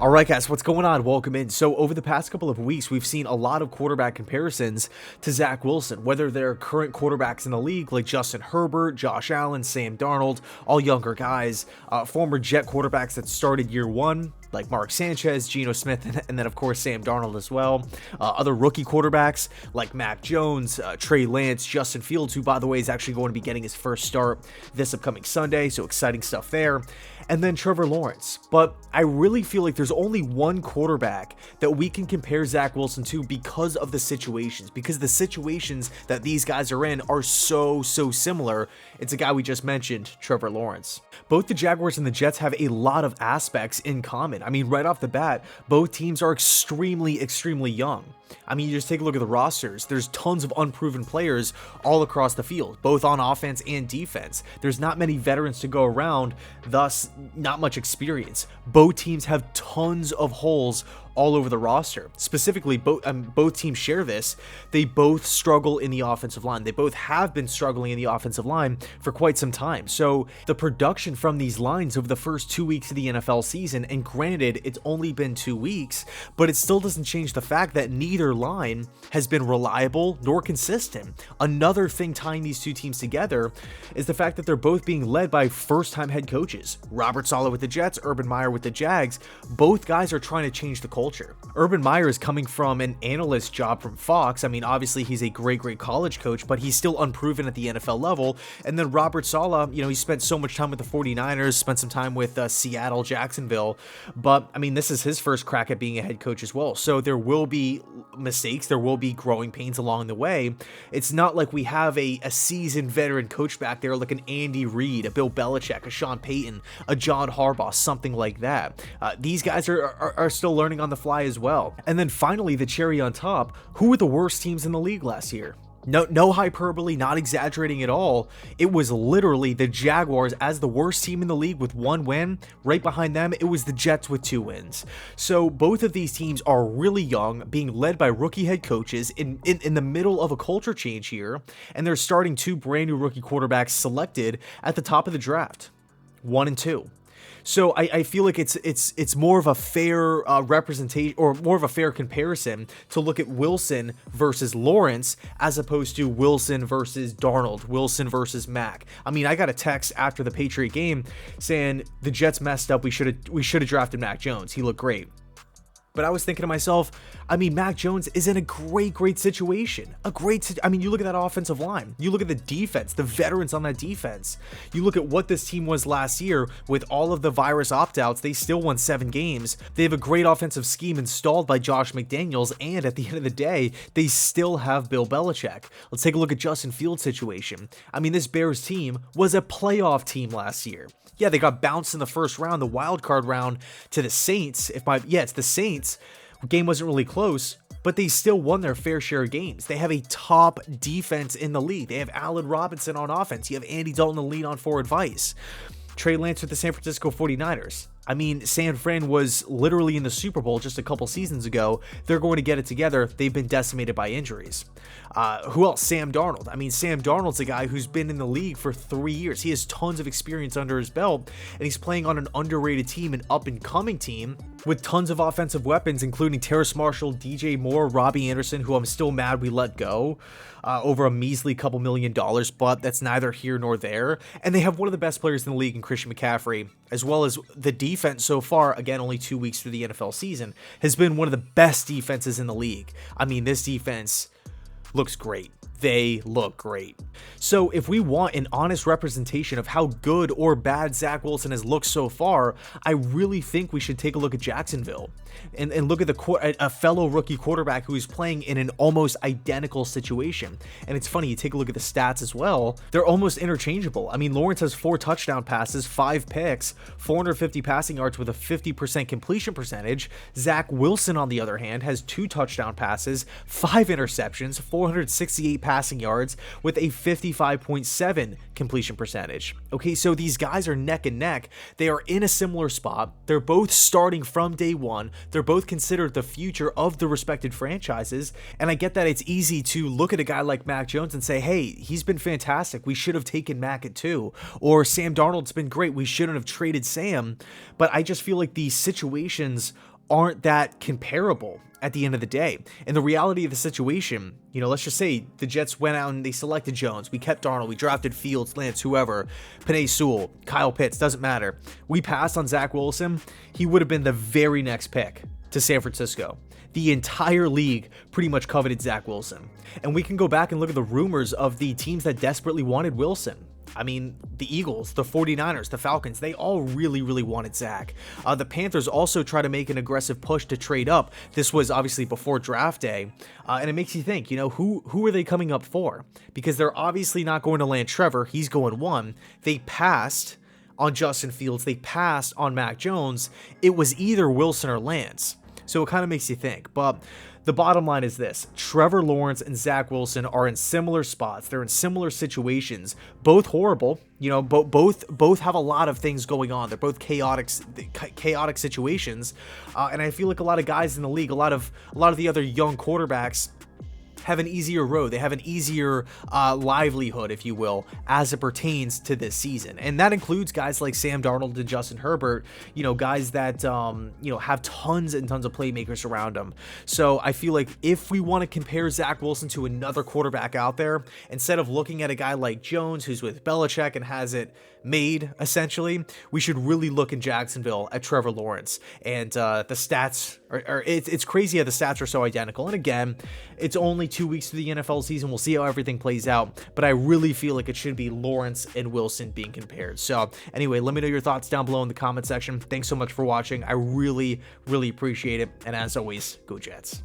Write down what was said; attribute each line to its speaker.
Speaker 1: All right, guys, what's going on? Welcome in. So over the past couple of weeks, we've seen a lot of quarterback comparisons to Zach Wilson, whether they're current quarterbacks in the league like Justin Herbert, Josh Allen, Sam Darnold, all younger guys, former Jet quarterbacks that started year one, like Mark Sanchez, Geno Smith, and then, of course, Sam Darnold as well. Other rookie quarterbacks like Mac Jones, Trey Lance, Justin Fields, who, by the way, is actually going to be getting his first start this upcoming Sunday, so exciting stuff there. And then Trevor Lawrence. But I really feel like there's only one quarterback that we can compare Zach Wilson to because of the situations, because the situations that these guys are in are so similar. It's a guy we just mentioned, Trevor Lawrence. Both the Jaguars and the Jets have a lot of aspects in common. I mean, right off the bat, both teams are extremely young. I mean, you just take a look at the rosters. There's tons of unproven players all across the field, both on offense and defense. There's not many veterans to go around, thus not much experience. Both teams have tons of holes all over the roster. Specifically, both teams share this. They both struggle in the offensive line. They both have been struggling in the offensive line for quite some time. So the production from these lines over the first 2 weeks of the NFL season, and granted, it's only been 2 weeks, but it still doesn't change the fact that neither line has been reliable nor consistent. Another thing tying these two teams together is the fact that they're both being led by first-time head coaches. Robert Saleh with the Jets, Urban Meyer with the Jags. Both guys are trying to change the culture. Urban Meyer is coming from an analyst job from Fox. I mean, obviously he's a great college coach, but he's still unproven at the NFL level. And then Robert Saleh, he spent so much time with the 49ers, spent some time with Seattle, Jacksonville. But I mean, this is his first crack at being a head coach as well. So there will be mistakes, there will be growing pains along the way. It's not like we have a seasoned veteran coach back there like an Andy Reid, a Bill Belichick, a Sean Payton, a John Harbaugh, something like that. These guys are still learning on the fly as well. And then finally, the cherry on top, who were the worst teams in the league last year? No hyperbole, not exaggerating at all. It was literally the Jaguars as the worst team in the league with 1 win. Right behind them, it was the Jets with 2 wins. So both of these teams are really young, being led by rookie head coaches in the middle of a culture change here, and they're starting 2 brand new rookie quarterbacks selected at the top of the draft, 1 and 2. So I feel like it's more of a fair representation, or more of a fair comparison to look at Wilson versus Lawrence as opposed to Wilson versus Darnold, Wilson versus Mac. I mean, I got a text after the Patriot game saying the Jets messed up. We should have drafted Mac Jones. He looked great. But I was thinking to myself, I mean, Mac Jones is in a great situation. I mean, you look at that offensive line. You look at the defense, the veterans on that defense. You look at what this team was last year with all of the virus opt-outs. They still won 7 games. They have a great offensive scheme installed by Josh McDaniels. And at the end of the day, they still have Bill Belichick. Let's take a look at Justin Fields' situation. I mean, this Bears team was a playoff team last year. Yeah, they got bounced in the first round, the wild card round, to the Saints. It's the Saints. The game wasn't really close, but they still won their fair share of games. They have a top defense in the league. They have Allen Robinson on offense. You have Andy Dalton to lead on for advice. Trey Lance with the San Francisco 49ers. I mean, San Fran was literally in the Super Bowl just a couple seasons ago. They're going to get it together. They've been decimated by injuries. Who else? Sam Darnold. I mean, Sam Darnold's a guy who's been in the league for 3 years. He has tons of experience under his belt, and he's playing on an underrated team, an up-and-coming team with tons of offensive weapons, including Terrace Marshall, DJ Moore, Robbie Anderson, who I'm still mad we let go over a measly couple $1 million, but that's neither here nor there. And they have one of the best players in the league in Christian McCaffrey, as well as the defense so far, again, only 2 weeks through the NFL season, has been one of the best defenses in the league. I mean, this defense looks great. They look great. So if we want an honest representation of how good or bad Zach Wilson has looked so far, I really think we should take a look at Jacksonville and look at a fellow rookie quarterback who is playing in an almost identical situation. And it's funny, you take a look at the stats as well, they're almost interchangeable. I mean, Lawrence has 4 touchdown passes, 5 picks, 450 passing yards with a 50% completion percentage. Zach Wilson, on the other hand, has 2 touchdown passes, 5 interceptions, 468 passing yards with a 55.7 completion percentage. Okay, so these guys are neck and neck. They are in a similar spot. They're both starting from day one. They're both considered the future of the respected franchises. And I get that it's easy to look at a guy like Mac Jones and say, hey, he's been fantastic. We should have taken Mac at 2. Or Sam Darnold's been great. We shouldn't have traded Sam. But I just feel like these situations aren't that comparable at the end of the day. And the reality of the situation, let's just say the Jets went out and they selected Jones. We kept Darnold. We drafted Fields, Lance, whoever, Penei Sewell, Kyle Pitts, doesn't matter. We passed on Zach Wilson. He would have been the very next pick to San Francisco. The entire league pretty much coveted Zach Wilson. And we can go back and look at the rumors of the teams that desperately wanted Wilson. I mean, the Eagles, the 49ers, the Falcons, they all really, really wanted Zach. The Panthers also try to make an aggressive push to trade up. This was obviously before draft day. And it makes you think, who are they coming up for? Because they're obviously not going to land Trevor. He's going 1. They passed on Justin Fields. They passed on Mac Jones. It was either Wilson or Lance. So it kind of makes you think. But the bottom line is this: Trevor Lawrence and Zach Wilson are in similar spots. They're in similar situations. Both horrible. Both have a lot of things going on. They're both chaotic situations. And I feel like a lot of guys in the league, a lot of the other young quarterbacks, have an easier road. They have an easier livelihood, if you will, as it pertains to this season. And that includes guys like Sam Darnold and Justin Herbert, guys that, have tons and tons of playmakers around them. So I feel like if we want to compare Zach Wilson to another quarterback out there, instead of looking at a guy like Jones, who's with Belichick and has it made, essentially, we should really look in Jacksonville at Trevor Lawrence. And the stats it's crazy how the stats are so identical. And again, it's only 2 weeks to the NFL season. We'll see how everything plays out, but I really feel like it should be Lawrence and Wilson being compared. So anyway, let me know your thoughts down below in the comment section. Thanks so much for watching. I really, really appreciate it. And as always, go Jets.